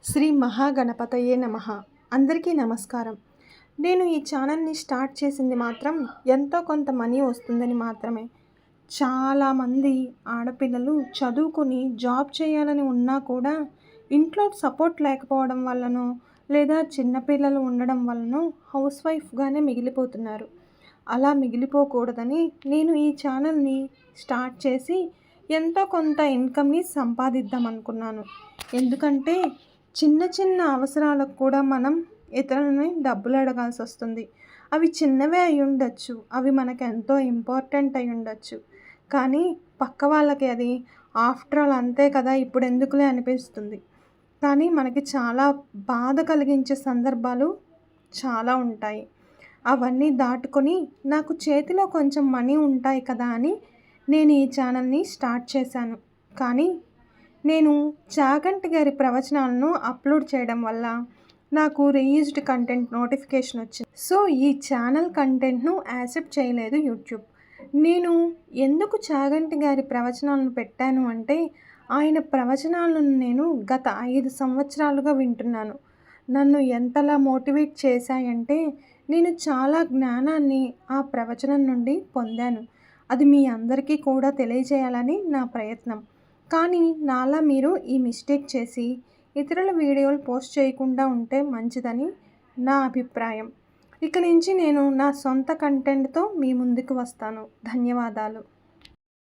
శ్రీ మహాగణపతయే నమః. అందరికీ నమస్కారం. నేను ఈ ఛానల్ని స్టార్ట్ చేసింది మాత్రం ఎంతో కొంత మనీ వస్తుందని మాత్రమే. చాలామంది ఆడపిల్లలు చదువుకుని జాబ్ చేయాలని ఉన్నా కూడా ఇంట్లో సపోర్ట్ లేకపోవడం వల్లనో లేదా చిన్నపిల్లలు ఉండడం వల్లనో హౌస్ వైఫ్గానే మిగిలిపోతున్నారు. అలా మిగిలిపోకూడదని నేను ఈ ఛానల్ని స్టార్ట్ చేసి ఎంతో కొంత ఇన్కమ్ని సంపాదిద్దాం అనుకున్నాను. ఎందుకంటే చిన్న చిన్న అవసరాలకు కూడా మనం ఇతరులని డబ్బులు అడగాల్సి వస్తుంది. అవి చిన్నవే అయి ఉండొచ్చు, అవి మనకు ఎంతో ఇంపార్టెంట్ అయి ఉండొచ్చు. కానీ పక్క వాళ్ళకి అది ఆఫ్టర్ ఆల్ అంతే కదా, ఇప్పుడు ఎందుకులే అనిపిస్తుంది. కానీ మనకి చాలా బాధ కలిగించే సందర్భాలు చాలా ఉంటాయి. అవన్నీ దాటుకొని నాకు చేతిలో కొంచెం మనీ ఉంటాయి కదా అని నేను ఈ ఛానల్ని స్టార్ట్ చేశాను. కానీ నేను చాగంటి గారి ప్రవచనాలను అప్లోడ్ చేయడం వల్ల నాకు రీయూజ్డ్ కంటెంట్ నోటిఫికేషన్ వచ్చింది. సో ఈ ఛానల్ కంటెంట్ను యాక్సెప్ట్ చేయలేదు యూట్యూబ్. నేను ఎందుకు చాగంటి గారి ప్రవచనాలను పెట్టాను అంటే, ఆయన ప్రవచనాలను నేను గత 5 సంవత్సరాలుగా వింటున్నాను. నన్ను ఎంతలా మోటివేట్ చేశాయంటే, నేను చాలా జ్ఞానాన్ని ఆ ప్రవచనం నుండి పొందాను. అది మీ అందరికీ కూడా తెలియజేయాలని నా ప్రయత్నం. కానీ నాలా మీరు ఈ మిస్టేక్ చేసి ఇతరుల వీడియోలు పోస్ట్ చేయకుండా ఉంటే మంచిదని నా అభిప్రాయం. ఇక నుంచి నేను నా సొంత కంటెంట్తో మీ ముందుకు వస్తాను. ధన్యవాదాలు.